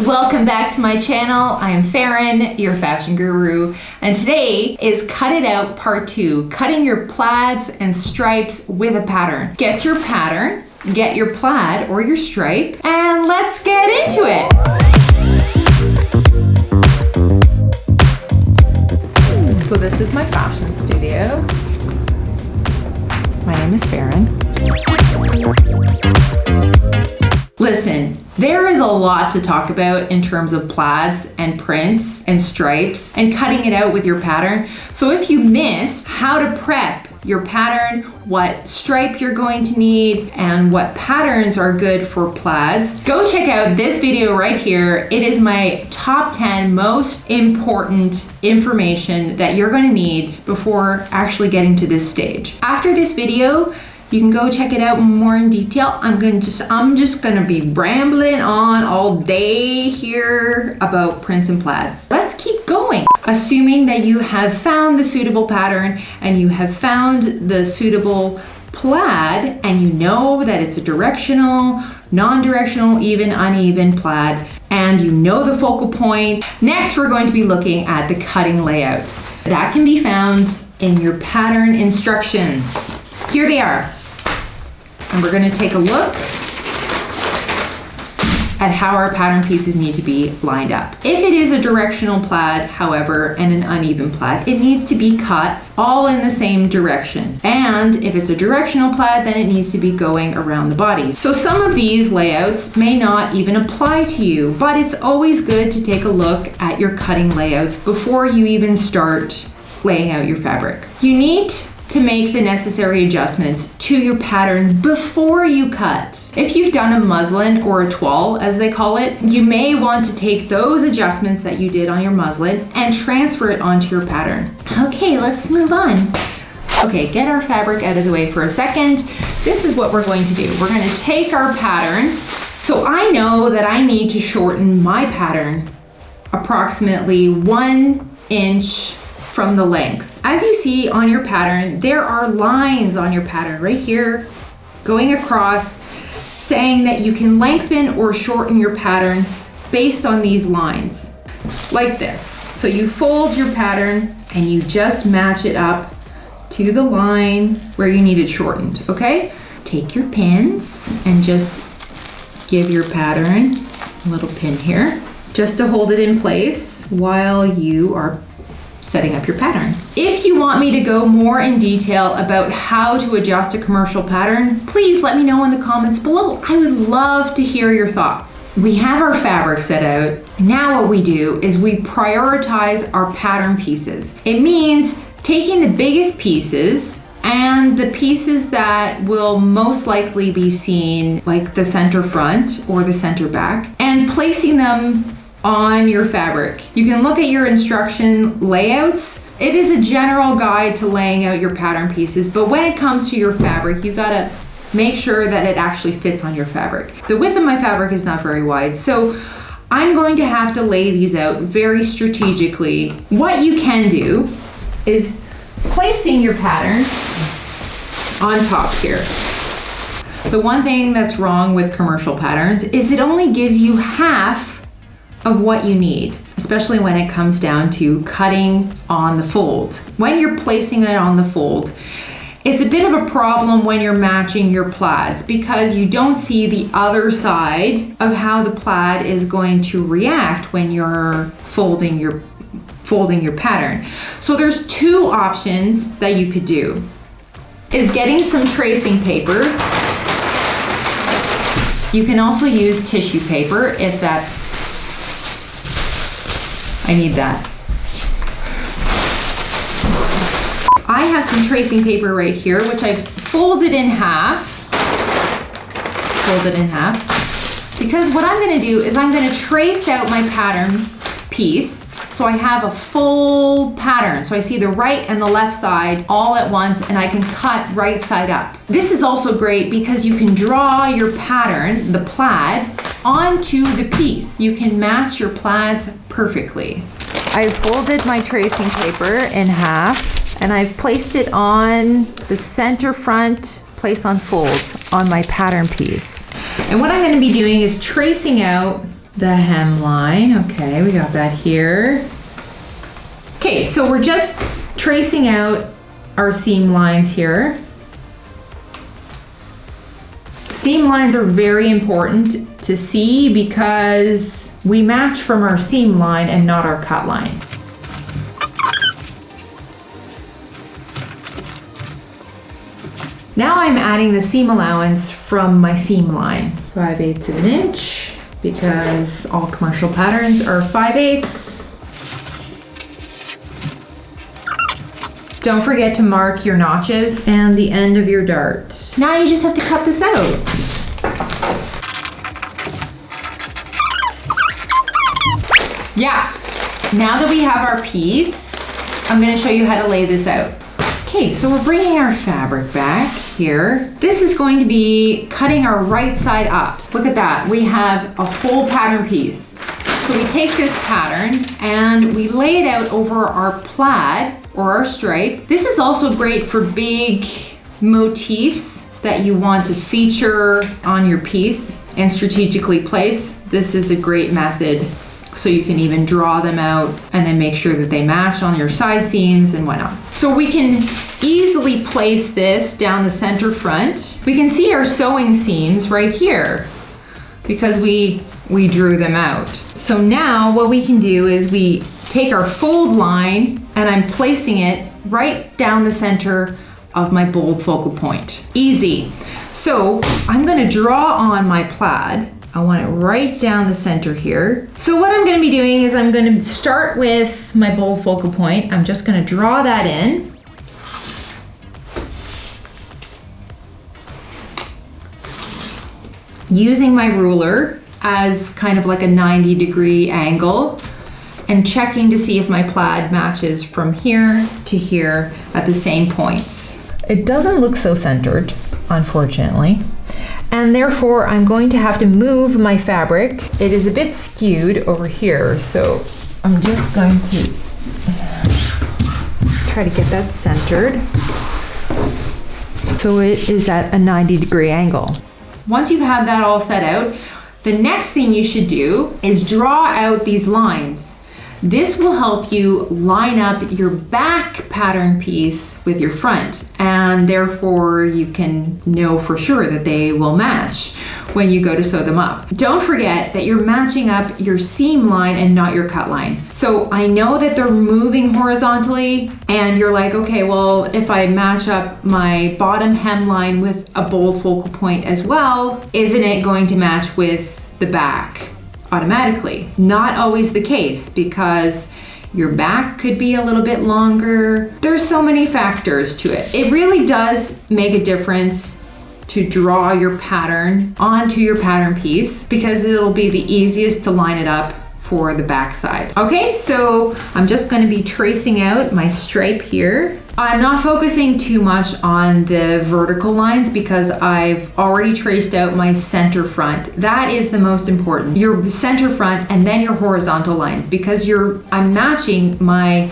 Welcome back to my channel. I am Faren, your fashion guru, and today is Cut It Out Part 2, cutting your plaids and stripes with a pattern. Get your pattern, get your plaid or your stripe, and let's get into it. So this is my fashion studio. My name is Faren. Listen, there is a lot to talk about in terms of plaids and prints and stripes and cutting it out with your pattern. So if you missed how to prep your pattern, what stripe you're going to need, and what patterns are good for plaids, go check out this video right here. It is my top 10 most important information that you're going to need before actually getting to this stage. After this video, you can go check it out more in detail. I'm just gonna be rambling on all day here about prints and plaids. Let's keep going. Assuming that you have found the suitable pattern and you have found the suitable plaid and you know that it's a directional, non-directional, even, uneven plaid, and you know the focal point. Next, we're going to be looking at the cutting layout. That can be found in your pattern instructions. Here they are. And we're going to take a look at how our pattern pieces need to be lined up. If it is a directional plaid, however, and an uneven plaid, it needs to be cut all in the same direction. And if it's a directional plaid, then it needs to be going around the body. So some of these layouts may not even apply to you, but it's always good to take a look at your cutting layouts before you even start laying out your fabric. You need to make the necessary adjustments to your pattern before you cut. If you've done a muslin or a toile, as they call it, you may want to take those adjustments that you did on your muslin and transfer it onto your pattern. Okay, let's move on. Okay, get our fabric out of the way for a second. This is what we're going to do. We're going to take our pattern. So I know that I need to shorten my pattern approximately 1 inch from the length. As you see on your pattern, there are lines on your pattern right here going across saying that you can lengthen or shorten your pattern based on these lines, like this. So you fold your pattern and you just match it up to the line where you need it shortened, okay? Take your pins and just give your pattern a little pin here just to hold it in place while you are setting up your pattern. If you want me to go more in detail about how to adjust a commercial pattern, please let me know in the comments below. I would love to hear your thoughts. We have our fabric set out. Now what we do is we prioritize our pattern pieces. It means taking the biggest pieces and the pieces that will most likely be seen, like the center front or the center back, and placing them on your fabric. You can look at your instruction layouts. It is a general guide to laying out your pattern pieces, but when it comes to your fabric, you gotta make sure that it actually fits on your fabric. The width of my fabric is not very wide, so I'm going to have to lay these out very strategically. What you can do is placing your pattern on top here. The one thing that's wrong with commercial patterns is it only gives you half of what you need, especially when it comes down to cutting on the fold. When you're placing it on the fold, it's a bit of a problem when you're matching your plaids because you don't see the other side of how the plaid is going to react when you're folding your pattern. So there's two options that you could do. Is getting some tracing paper. You can also use tissue paper if that I need that. I have some tracing paper right here, which I've folded in half. Because what I'm gonna do is I'm gonna trace out my pattern piece so I have a full pattern. So I see the right and the left side all at once and I can cut right side up. This is also great because you can draw your pattern, the plaid, onto the piece. You can match your plaids perfectly. I folded my tracing paper in half and I've placed it on the center front place on fold on my pattern piece. And what I'm going to be doing is tracing out the hemline. Okay, we got that here. Okay, so we're just tracing out our seam lines here. Seam lines are very important to see because we match from our seam line and not our cut line. Now I'm adding the seam allowance from my seam line. 5/8 of an inch, because all commercial patterns are 5/8. Don't forget to mark your notches and the end of your dart. Now you just have to cut this out. Yeah, now that we have our piece, I'm gonna show you how to lay this out. Okay, so we're bringing our fabric back here. This is going to be cutting our right side up. Look at that, we have a whole pattern piece. So we take this pattern and we lay it out over our plaid or our stripe. This is also great for big motifs that you want to feature on your piece and strategically place. This is a great method. So you can even draw them out and then make sure that they match on your side seams and whatnot. So we can easily place this down the center front. We can see our sewing seams right here because we drew them out. So now what we can do is we take our fold line and I'm placing it right down the center of my bold focal point. Easy. So I'm gonna draw on my plaid. I want it right down the center here. So what I'm gonna be doing is I'm gonna start with my bold focal point. I'm just gonna draw that in. Using my ruler as kind of like a 90-degree angle and checking to see if my plaid matches from here to here at the same points. It doesn't look so centered, unfortunately. And therefore I'm going to have to move my fabric. It is a bit skewed over here, so I'm just going to try to get that centered. So it is at a 90-degree angle. Once you've had that all set out, the next thing you should do is draw out these lines. This will help you line up your back pattern piece with your front, and therefore you can know for sure that they will match when you go to sew them up. Don't forget that you're matching up your seam line and not your cut line. So I know that they're moving horizontally and you're like, okay, well, if I match up my bottom hemline with a bold focal point as well, isn't it going to match with the back automatically? Not always the case, because your back could be a little bit longer. There's so many factors to it. It really does make a difference to draw your pattern onto your pattern piece because it'll be the easiest to line it up for the back side. Okay, so I'm just going to be tracing out my stripe here. I'm not focusing too much on the vertical lines because I've already traced out my center front. That is the most important. Your center front and then your horizontal lines, because I'm matching my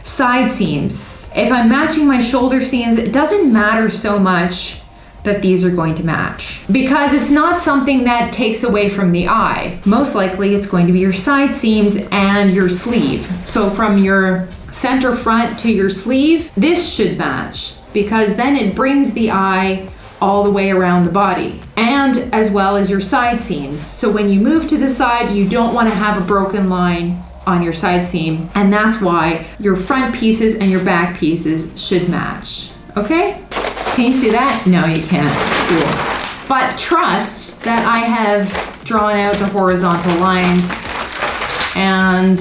side seams. If I'm matching my shoulder seams, it doesn't matter so much that these are going to match because it's not something that takes away from the eye. Most likely it's going to be your side seams and your sleeve. So from your center front to your sleeve, this should match because then it brings the eye all the way around the body, and as well as your side seams. So when you move to the side, you don't want to have a broken line on your side seam, and that's why your front pieces and your back pieces should match. Okay? Can you see that? No, you can't. Cool. But trust that I have drawn out the horizontal lines and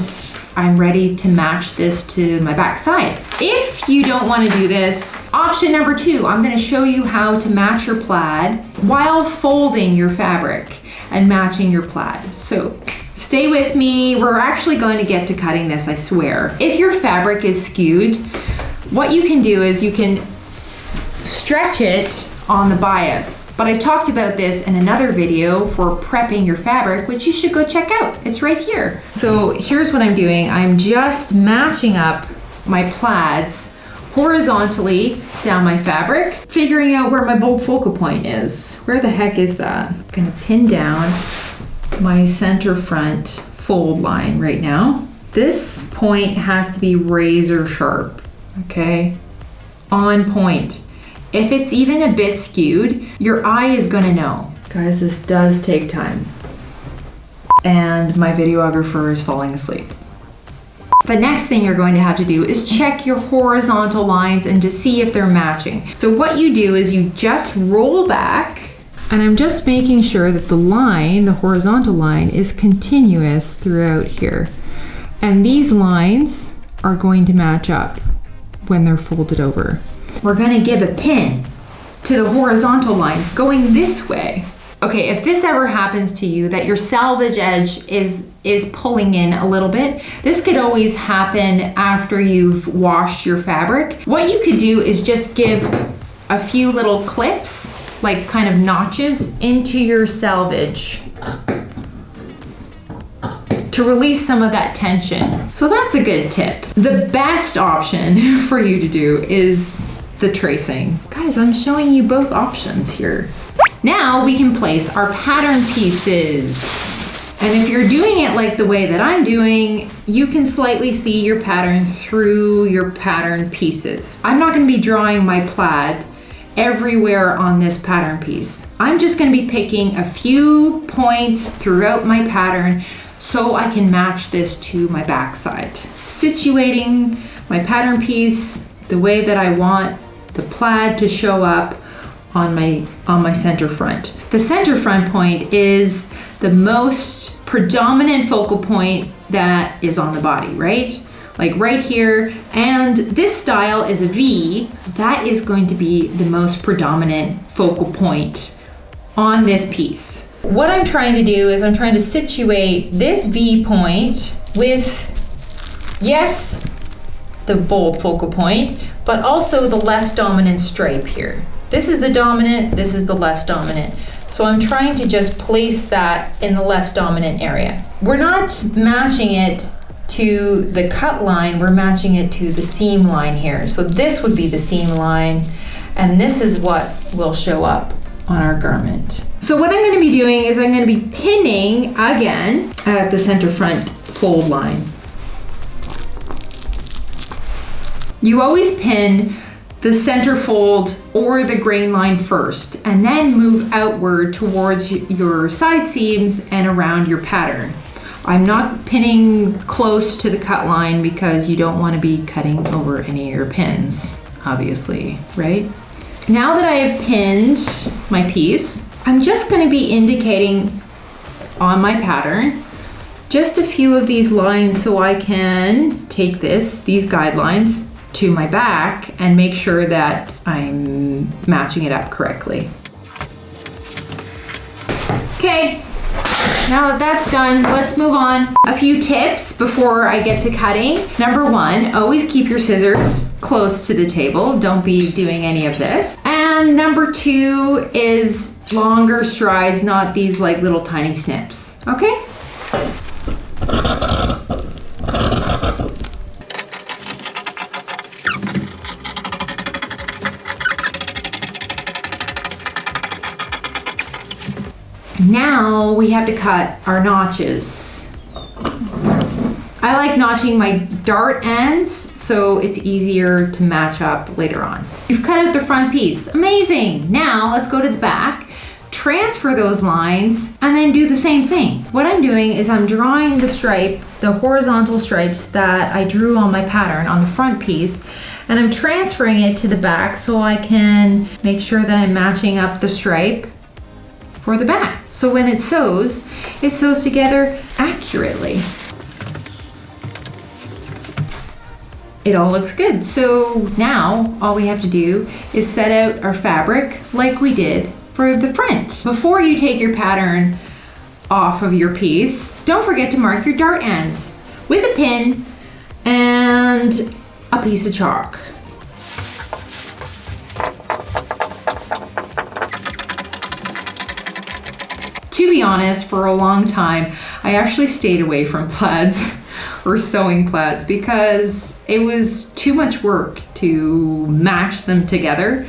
I'm ready to match this to my back side. If you don't want to do this, option number 2, I'm going to show you how to match your plaid while folding your fabric and matching your plaid. So stay with me. We're actually going to get to cutting this, I swear. If your fabric is skewed, what you can do is you can stretch it on the bias. But I talked about this in another video for prepping your fabric, which you should go check out. It's right here. So here's what I'm doing. I'm just matching up my plaids horizontally down my fabric, figuring out where my bold focal point is. Where the heck is that? I'm gonna pin down my center front fold line right now. This point has to be razor sharp, okay? On point. If it's even a bit skewed, your eye is gonna know. Guys, this does take time. And my videographer is falling asleep. The next thing you're going to have to do is check your horizontal lines and to see if they're matching. So what you do is you just roll back, and I'm just making sure that the line, the horizontal line, is continuous throughout here. And these lines are going to match up when they're folded over. We're gonna give a pin to the horizontal lines going this way. Okay, if this ever happens to you, that your selvage edge is pulling in a little bit, this could always happen after you've washed your fabric. What you could do is just give a few little clips, like kind of notches, into your selvage to release some of that tension. So that's a good tip. The best option for you to do is the tracing. Guys, I'm showing you both options here. Now we can place our pattern pieces. And if you're doing it like the way that I'm doing, you can slightly see your pattern through your pattern pieces. I'm not gonna be drawing my plaid everywhere on this pattern piece. I'm just gonna be picking a few points throughout my pattern so I can match this to my backside. Situating my pattern piece the way that I want the plaid to show up on my center front. The center front point is the most predominant focal point that is on the body, right? Like right here, and this style is a V. That is going to be the most predominant focal point on this piece. What I'm trying to do is I'm trying to situate this V point with, yes, the bold focal point, but also the less dominant stripe here. This is the dominant, this is the less dominant. So I'm trying to just place that in the less dominant area. We're not matching it to the cut line, we're matching it to the seam line here. So this would be the seam line, and this is what will show up on our garment. So what I'm gonna be doing is I'm gonna be pinning again at the center front fold line. You always pin the center fold or the grain line first, and then move outward towards your side seams and around your pattern. I'm not pinning close to the cut line because you don't want to be cutting over any of your pins, obviously, right? Now that I have pinned my piece, I'm just going to be indicating on my pattern just a few of these lines so I can take these guidelines to my back and make sure that I'm matching it up correctly. Okay, now that that's done, let's move on. A few tips before I get to cutting. Number one, always keep your scissors close to the table. Don't be doing any of this. And number two is longer strides, not these like little tiny snips, okay? Now we have to cut our notches. I like notching my dart ends so it's easier to match up later on. You've cut out the front piece, amazing. Now let's go to the back, transfer those lines, and then do the same thing. What I'm doing is I'm drawing the stripe, the horizontal stripes that I drew on my pattern on the front piece, and I'm transferring it to the back so I can make sure that I'm matching up the stripe for the back. So when it sews together accurately. It all looks good. So now all we have to do is set out our fabric like we did for the front. Before you take your pattern off of your piece, don't forget to mark your dart ends with a pin and a piece of chalk. To be honest, for a long time, I actually stayed away from plaids or sewing plaids because it was too much work to match them together.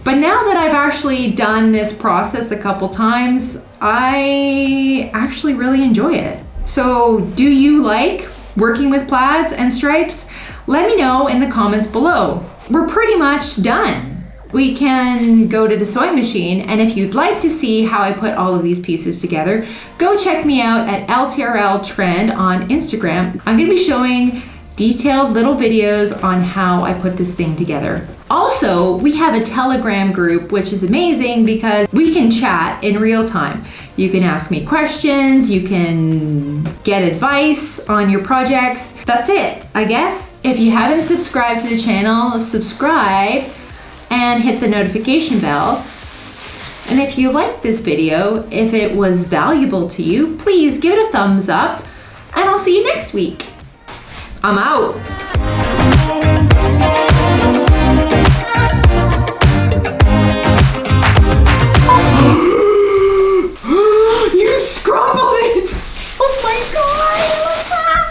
But now that I've actually done this process a couple times, I actually really enjoy it. So do you like working with plaids and stripes? Let me know in the comments below. We're pretty much done. We can go to the sewing machine, and if you'd like to see how I put all of these pieces together, go check me out at LTRL Trend on Instagram. I'm gonna be showing detailed little videos on how I put this thing together. Also, we have a Telegram group, which is amazing because we can chat in real time. You can ask me questions, you can get advice on your projects. That's it, I guess. If you haven't subscribed to the channel, subscribe and hit the notification bell. And if you liked this video, if it was valuable to you, please give it a thumbs up, and I'll see you next week. I'm out. You scrambled it! Oh my god, look at that!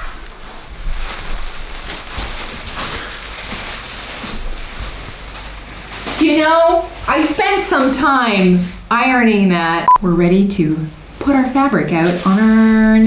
You know, I spent some time ironing that. We're ready to put our fabric out on our